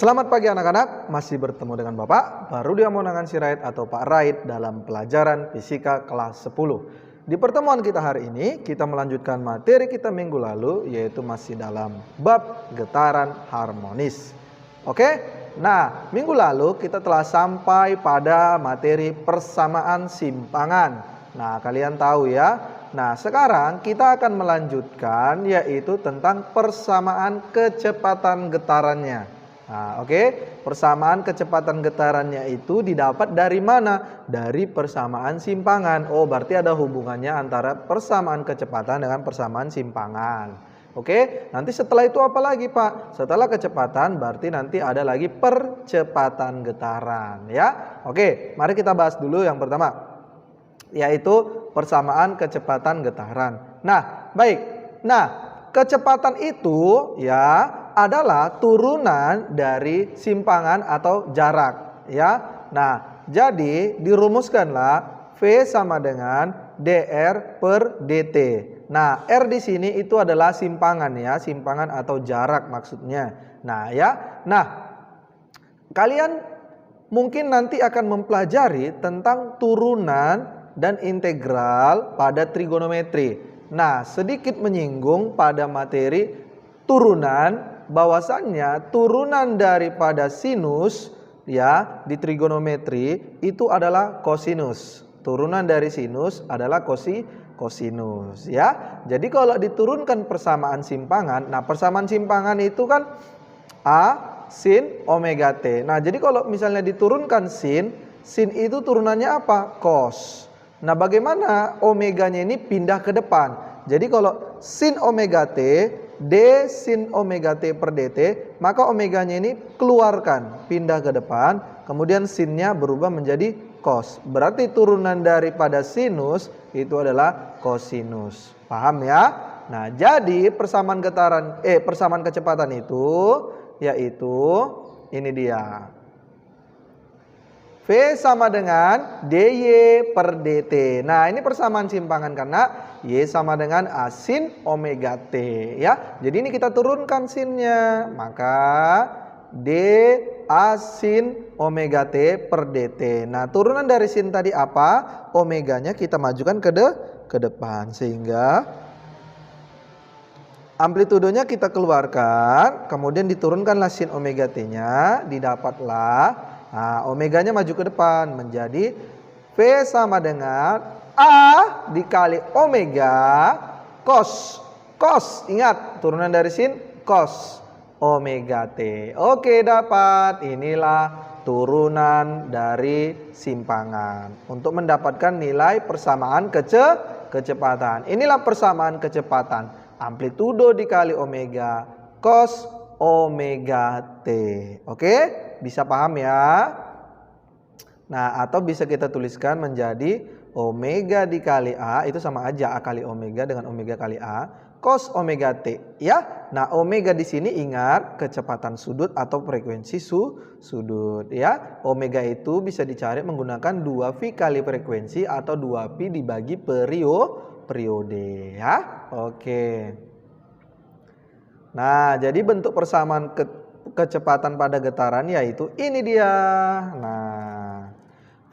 Selamat pagi anak-anak, masih bertemu dengan Bapak Barudiamonangan Sirait atau Pak Raid dalam pelajaran Fisika kelas 10. Di pertemuan kita hari ini, kita melanjutkan materi kita minggu lalu, yaitu masih dalam bab getaran harmonis. Oke, nah minggu lalu kita telah sampai pada materi persamaan simpangan. Nah kalian tahu ya, nah sekarang kita akan melanjutkan yaitu tentang persamaan kecepatan getarannya. Nah, persamaan kecepatan getarannya itu didapat dari mana? Dari persamaan simpangan. Oh, berarti ada hubungannya antara persamaan kecepatan dengan persamaan simpangan. Nanti setelah itu apa lagi, Pak? Setelah kecepatan berarti nanti ada lagi percepatan getaran, ya. Mari kita bahas dulu yang pertama, yaitu persamaan kecepatan getaran. Nah, baik. Nah, kecepatan itu ya adalah turunan dari simpangan atau jarak, ya. Nah, jadi dirumuskanlah V sama dengan dr per dt. Nah, R di sini itu adalah simpangan ya, simpangan atau jarak maksudnya. Nah, ya. Nah, kalian mungkin nanti akan mempelajari tentang turunan dan integral pada trigonometri. Nah, sedikit menyinggung pada materi turunan, bahwasannya turunan daripada sinus ya di trigonometri itu adalah kosinus. Turunan dari sinus adalah kosinus ya. Jadi kalau diturunkan persamaan simpangan, nah persamaan simpangan itu kan A sin omega T. Nah, jadi kalau misalnya diturunkan sin itu turunannya apa? Cos. Nah, bagaimana omeganya ini pindah ke depan? Jadi kalau sin omega T D sin omega T per dt, maka omeganya ini keluarkan, pindah ke depan, kemudian sinnya berubah menjadi cos. Berarti turunan daripada sinus itu adalah kosinus. Paham ya? Nah, jadi persamaan persamaan kecepatan itu yaitu ini dia. V sama dengan dy per dt. Nah, ini persamaan simpangan karena y sama dengan a sin omega t ya. Jadi ini kita turunkan sinnya, maka d a sin omega t per dt. Nah, turunan dari sin tadi apa? Omeganya kita majukan ke depan sehingga amplitudenya kita keluarkan, kemudian diturunkanlah sin omega t-nya, didapatlah omeganya maju ke depan menjadi V sama dengan A dikali omega cos. Cos, ingat turunan dari sin cos omega T. Oke, dapat. Inilah turunan dari simpangan untuk mendapatkan nilai persamaan kecepatan. Inilah persamaan kecepatan. Amplitudo dikali omega cos omega T. Bisa paham ya? Nah, atau bisa kita tuliskan menjadi omega dikali A itu sama aja A kali omega dengan omega kali A cos omega T ya. Nah, omega di sini ingat kecepatan sudut atau frekuensi sudut ya. Omega itu bisa dicari menggunakan 2V kali frekuensi atau 2Pi dibagi periode ya. Nah, jadi bentuk persamaan kecepatan pada getaran yaitu ini dia. Nah,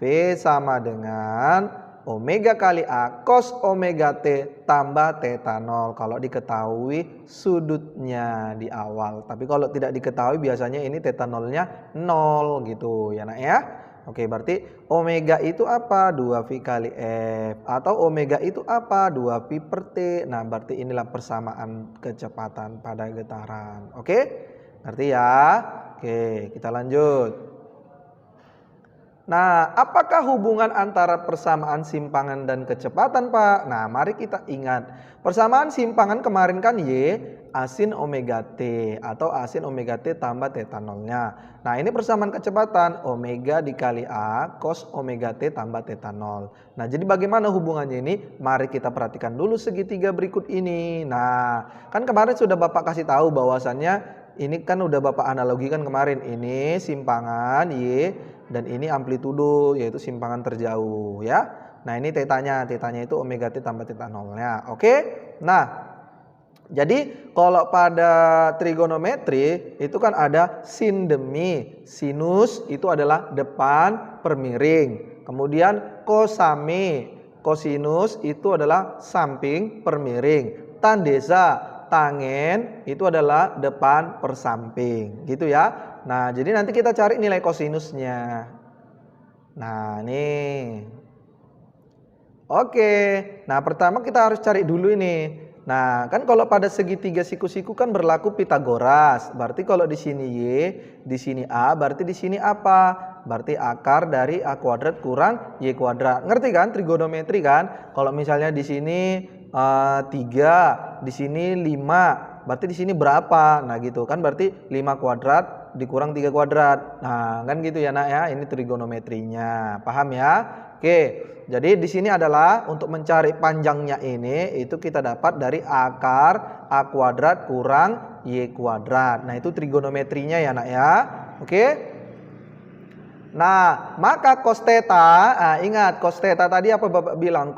V sama dengan omega kali A cos omega T tambah theta 0 kalau diketahui sudutnya di awal. Tapi kalau tidak diketahui biasanya ini theta 0-nya 0 gitu ya nak ya. Berarti omega itu apa? 2V kali F. Atau omega itu apa? 2Pi per T. Nah, berarti inilah persamaan kecepatan pada getaran. Ngerti ya? Kita lanjut. Nah, apakah hubungan antara persamaan simpangan dan kecepatan, Pak? Nah, mari kita ingat. Persamaan simpangan kemarin kan Y A sin omega T atau A sin omega T tambah theta 0-nya. Nah, ini persamaan kecepatan omega dikali A cos omega T tambah theta 0. Nah, jadi bagaimana hubungannya ini? Mari kita perhatikan dulu segitiga berikut ini. Nah, kan kemarin sudah Bapak kasih tahu bahwasannya ini kan udah Bapak analogikan kemarin. Ini simpangan Y dan ini amplitudo yaitu simpangan terjauh ya. Nah, ini tetanya itu omega T tambah theta 0-nya. Nah, Jadi kalau pada trigonometri itu kan ada sin demi. Sinus itu adalah depan per miring. Kemudian kosame, kosinus itu adalah samping per miring. Tandesa, tangen itu adalah depan per samping. Gitu ya. Nah, jadi nanti kita cari nilai kosinusnya. Nah, nih. Oke. Nah, pertama kita harus cari dulu ini. Nah, kan kalau pada segitiga siku-siku kan berlaku Pitagoras. Berarti kalau di sini Y, di sini A, berarti di sini apa? Berarti akar dari A kuadrat kurang Y kuadrat. Ngerti kan trigonometri kan? Kalau misalnya di sini 3, di sini 5, berarti di sini berapa? Nah, gitu kan berarti 5 kuadrat dikurang 3 kuadrat. Nah, kan gitu ya, Nak ya. Ini trigonometrinya. Paham ya? Oke. Jadi di sini adalah untuk mencari panjangnya ini itu kita dapat dari akar A kuadrat kurang Y kuadrat. Nah, itu trigonometrinya ya, Nak ya. Oke. Nah, maka cos theta, ingat cos theta tadi apa Bapak bilang?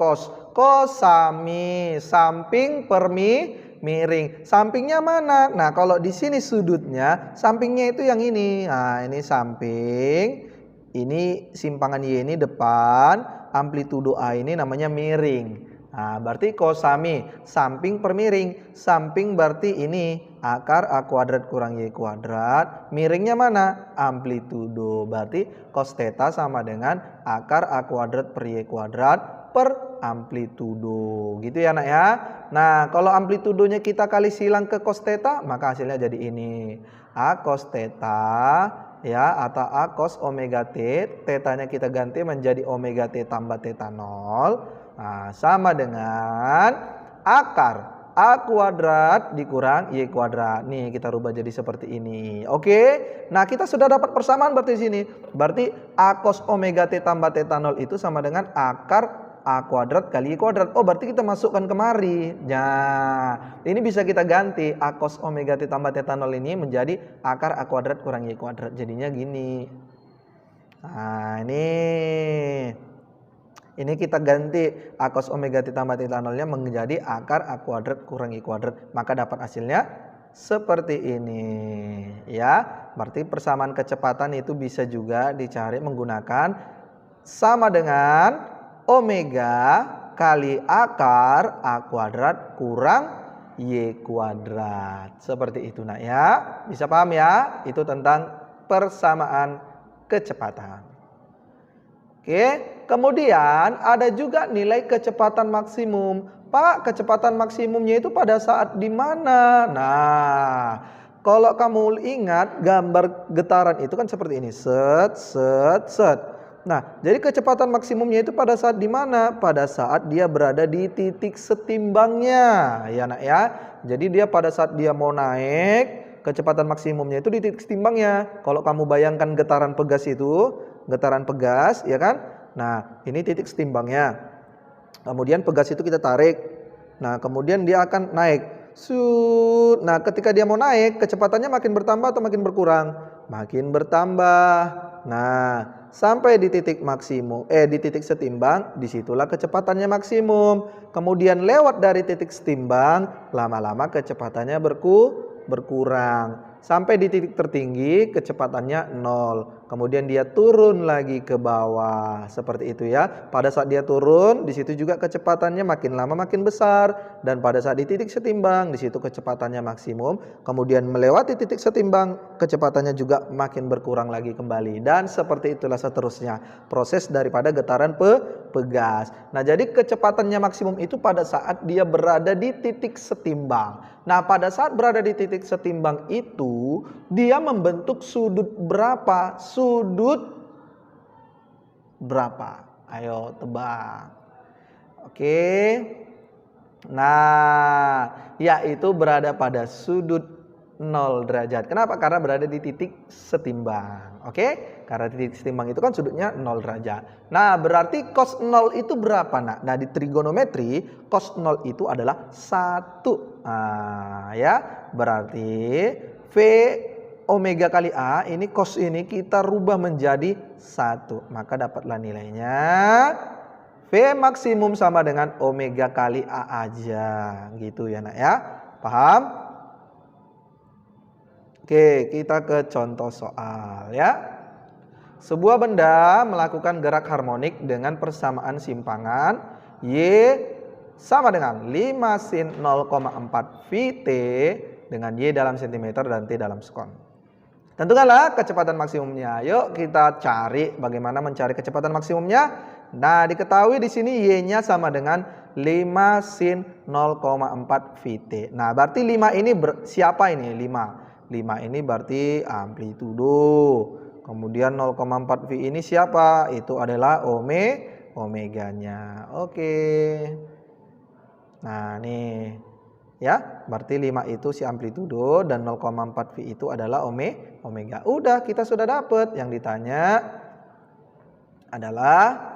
Kosami, samping per miring. Sampingnya mana? Nah, kalau di sini sudutnya, sampingnya itu yang ini. Nah, ini samping. Ini simpangan Y ini depan, amplitudo A ini namanya miring. Nah, berarti kosami, samping per miring. Samping berarti ini akar A kuadrat kurang Y kuadrat. Miringnya mana? Amplitudo. Berarti cos theta sama dengan akar A kuadrat per Y kuadrat per amplitudo. Gitu ya, Nak ya. Nah, kalau amplitudonya kita kali silang ke cos theta, maka hasilnya jadi ini. A cos theta ya, atau A cos omega T, tetanya kita ganti menjadi omega T tambah theta 0. Nah, sama dengan akar A kuadrat dikurang Y kuadrat. Nih, kita rubah jadi seperti ini. Oke. Nah, kita sudah dapat persamaan berarti di sini. Berarti A cos omega T tambah theta 0 itu sama dengan akar A kuadrat kali Y kuadrat. Oh, berarti kita masukkan kemari. Nah, ini bisa kita ganti. A cos omega T tambah theta 0 ini menjadi akar A kuadrat kurang Y kuadrat. Jadinya gini. Nah, ini kita ganti A cos omega T tambah theta 0 nya menjadi akar A kuadrat kurang Y kuadrat. Maka dapat hasilnya seperti ini. Ya, berarti persamaan kecepatan itu bisa juga dicari menggunakan sama dengan omega kali akar A kuadrat kurang Y kuadrat. Seperti itu, Nak ya. Bisa paham ya? Itu tentang persamaan kecepatan. Oke, kemudian ada juga nilai kecepatan maksimum. Pak, kecepatan maksimumnya itu pada saat di mana? Nah, kalau kamu ingat gambar getaran itu kan seperti ini. Set, set, set. Nah, jadi kecepatan maksimumnya itu pada saat di mana? Pada saat dia berada di titik setimbangnya, ya, Nak ya. Jadi dia pada saat dia mau naik, kecepatan maksimumnya itu di titik setimbangnya. Kalau kamu bayangkan getaran pegas itu, getaran pegas, ya kan? Nah, ini titik setimbangnya. Kemudian pegas itu kita tarik. Nah, kemudian dia akan naik. Nah, ketika dia mau naik, kecepatannya makin bertambah atau makin berkurang? Makin bertambah. Nah, sampai di titik maksimum, di titik setimbang, disitulah kecepatannya maksimum. Kemudian lewat dari titik setimbang, lama-lama kecepatannya berkurang. Sampai di titik tertinggi kecepatannya 0. Kemudian dia turun lagi ke bawah. Seperti itu ya. Pada saat dia turun, di situ juga kecepatannya makin lama makin besar. Dan pada saat di titik setimbang, di situ kecepatannya maksimum. Kemudian melewati titik setimbang, kecepatannya juga makin berkurang lagi kembali. Dan seperti itulah seterusnya. Proses daripada getaran pegas. Nah, jadi kecepatannya maksimum itu pada saat dia berada di titik setimbang. Nah, pada saat berada di titik setimbang itu, dia membentuk sudut berapa? Sudut berapa? Ayo tebak. Oke. Nah, yaitu berada pada sudut 0 derajat. Kenapa? Karena berada di titik setimbang. Oke? Karena titik setimbang itu kan sudutnya 0 derajat. Nah, berarti cos 0 itu berapa, Nak? Nah, di trigonometri cos 0 itu adalah 1. Nah, ya. Berarti V omega kali A, ini cos ini kita rubah menjadi 1. Maka dapatlah nilainya V maksimum sama dengan omega kali A aja. Gitu ya, Nak ya. Paham? Oke, kita ke contoh soal ya. Sebuah benda melakukan gerak harmonik dengan persamaan simpangan Y sama dengan 5 sin 0,4 Vt dengan Y dalam cm dan T dalam sekon. Tentukanlah kecepatan maksimumnya. Yuk kita cari bagaimana mencari kecepatan maksimumnya. Nah, diketahui di sini Y-nya sama dengan 5 sin 0,4 Vt. Nah, berarti 5 ini siapa ini? 5 ini berarti amplitudo. Kemudian 0,4 V ini siapa? Itu adalah omeganya. Oke. Nah, nih. Ya, berarti 5 itu si amplitudo dan 0,4 V itu adalah omega. Udah, kita sudah dapat. Yang ditanya adalah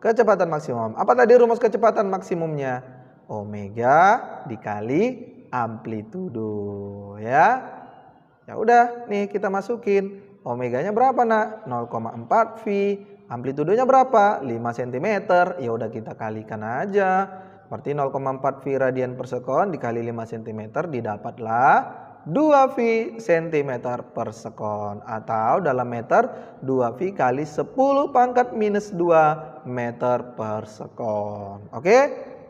kecepatan maksimum. Apa tadi rumus kecepatan maksimumnya? Omega dikali amplitudo, ya. Ya udah, nih kita masukin. Omeganya berapa, Nak? 0,4 V. Amplitudonya berapa? 5 cm. Ya udah kita kalikan aja. Berarti 0,4 V radian per sekon dikali 5 cm didapatlah 2 V cm per sekon. Atau dalam meter 2 V kali 10 pangkat minus 2 meter per sekon. Oke?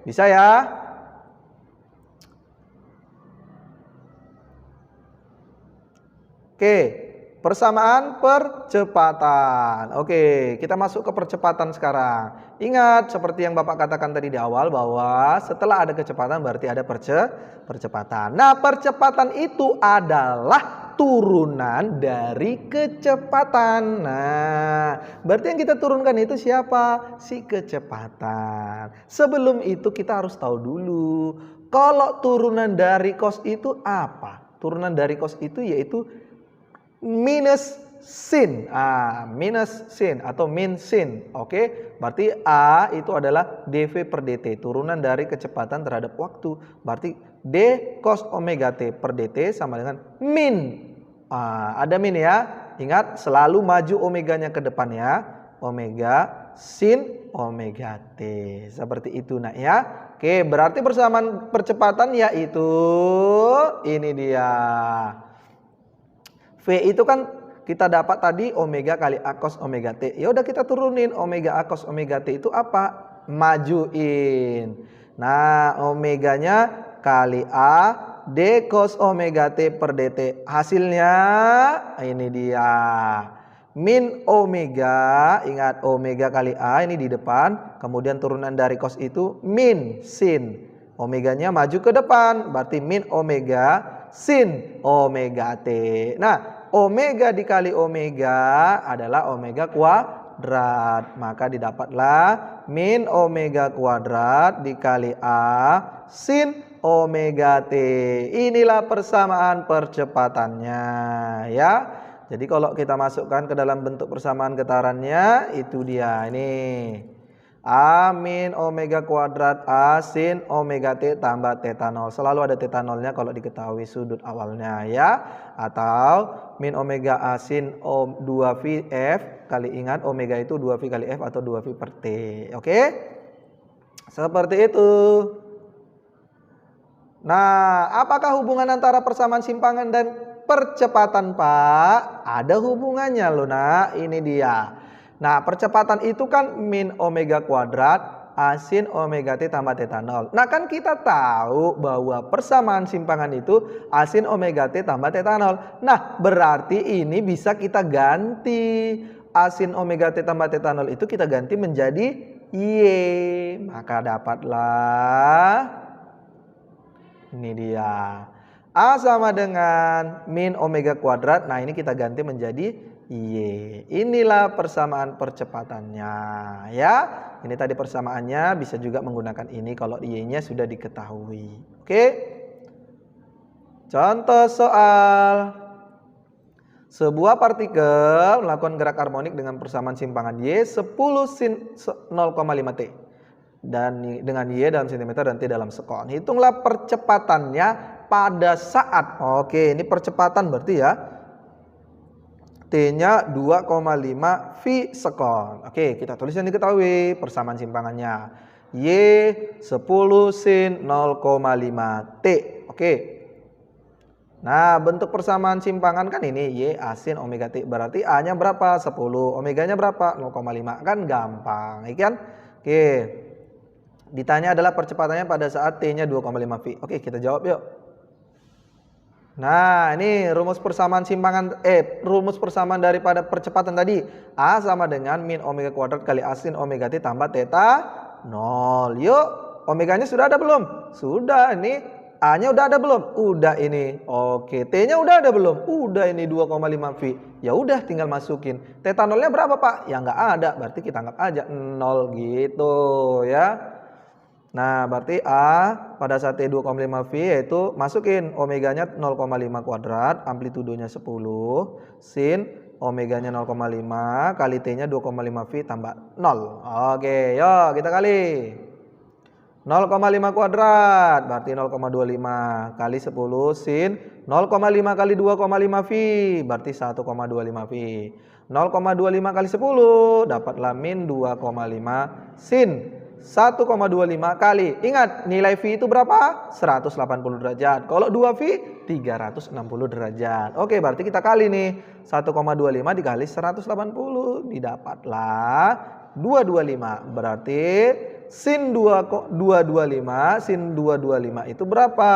Bisa ya? Oke. Persamaan percepatan. Oke, kita masuk ke percepatan sekarang. Ingat, seperti yang Bapak katakan tadi di awal bahwa setelah ada kecepatan berarti ada percepatan. Nah, percepatan itu adalah turunan dari kecepatan. Nah, berarti yang kita turunkan itu siapa? Si kecepatan. Sebelum itu kita harus tahu dulu, kalau turunan dari cos itu apa? Turunan dari cos itu yaitu minus sin, minus sin atau min sin. Oke, berarti A itu adalah dV per dt, turunan dari kecepatan terhadap waktu. Berarti d cos omega t per dt sama dengan min. Ada min ya. Ingat, selalu maju omeganya ke depan ya. Omega sin omega t. Seperti itu, Nak ya. Oke, berarti persamaan percepatan yaitu ini dia. V itu kan kita dapat tadi omega kali A cos omega T. Ya udah kita turunin omega A cos omega T itu apa? Majuin. Nah, omeganya kali A D cos omega T per dt. Hasilnya ini dia. Min omega, ingat omega kali A ini di depan. Kemudian turunan dari cos itu min sin. Omeganya maju ke depan. Berarti min omega sin omega T. Nah, omega dikali omega adalah omega kuadrat. Maka didapatlah min omega kuadrat dikali A sin omega T. Inilah persamaan percepatannya ya. Jadi kalau kita masukkan ke dalam bentuk persamaan getarannya, itu dia ini. A min omega kuadrat A sin omega T tambah theta 0. Selalu ada theta 0-nya kalau diketahui sudut awalnya ya. Atau min omega A sin 2V F kali, ingat omega itu 2V kali F atau 2V per T. Oke? Seperti itu. Nah, apakah hubungan antara persamaan simpangan dan percepatan, Pak? Ada hubungannya loh, Nak. Ini dia. Nah, percepatan itu kan min omega kuadrat A sin omega T tambah theta 0. Nah, kan kita tahu bahwa persamaan simpangan itu A sin omega T tambah theta 0. Nah, berarti ini bisa kita ganti. A sin omega T tambah theta 0 itu kita ganti menjadi Y. Maka dapatlah ini dia. A sama dengan min omega kuadrat. Nah, ini kita ganti menjadi Y. Inilah persamaan percepatannya ya. Ini tadi persamaannya, bisa juga menggunakan ini kalau Y-nya sudah diketahui. Oke. Contoh soal. Sebuah partikel melakukan gerak harmonik dengan persamaan simpangan Y 10 sin 0,5 T. Dan dengan Y dalam cm dan T dalam sekon. Hitunglah percepatannya pada saat. Oke, ini percepatan berarti ya. T-nya 2,5 V sekon. Oke, kita tulis yang diketahui persamaan simpangannya. Y 10 sin 0,5 T. Oke. Nah, bentuk persamaan simpangan kan ini Y asin omega T. Berarti A-nya berapa? 10. Omeganya berapa? 0,5. Kan gampang. Iya kan? Oke. Ditanya adalah percepatannya pada saat T-nya 2,5 V. Oke, kita jawab yuk. Nah, ini rumus persamaan rumus persamaan daripada percepatan tadi. A sama dengan min omega kuadrat kali asin omega T tambah theta 0. Yuk, omeganya sudah ada belum? Sudah. Ini A-nya udah ada belum? Udah ini. Oke, T-nya udah ada belum? Udah ini 2,5 V. Ya udah tinggal masukin. Theta 0-nya berapa, Pak? Ya nggak ada. Berarti kita anggap aja 0 gitu ya. Nah, berarti A pada saat T 2,5 V yaitu masukin omeganya 0,5 kuadrat, amplitudenya 10, sin omeganya 0,5 kali T-nya 2,5 V tambah 0. Oke, yuk kita kali. 0,5 kuadrat berarti 0,25 kali 10 sin 0,5 kali 2,5 V berarti 1,25 V. 0,25 kali 10 dapatlah min 2,5 sin 1,25 kali. Ingat nilai V itu berapa? 180 derajat. Kalau 2 V 360 derajat. Oke, berarti kita kali nih. 1,25 dikali 180 didapatlah 225. Berarti sin 225 sin 225 itu berapa?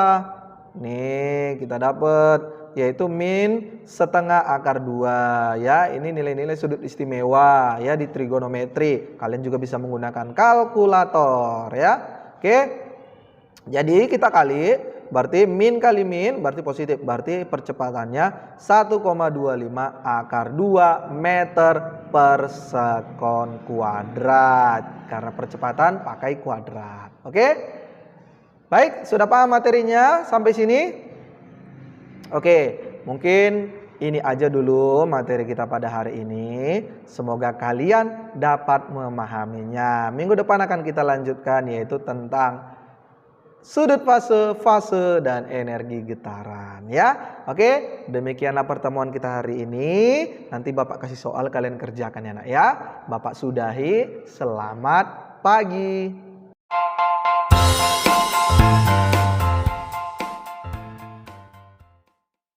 Nih, kita dapat yaitu min setengah akar 2 ya. Ini nilai-nilai sudut istimewa ya di trigonometri. Kalian juga bisa menggunakan kalkulator ya. Oke. Jadi kita kali berarti min kali min berarti positif. Berarti percepatannya 1,25 akar 2 meter per sekon kuadrat. Karena percepatan pakai kuadrat. Oke? Baik, sudah paham materinya sampai sini? Oke, mungkin ini aja dulu materi kita pada hari ini. Semoga kalian dapat memahaminya. Minggu depan akan kita lanjutkan yaitu tentang sudut fase, fase, dan energi getaran ya. Oke, demikianlah pertemuan kita hari ini. Nanti Bapak kasih soal kalian kerjakan ya nak ya. Bapak sudahi, selamat pagi.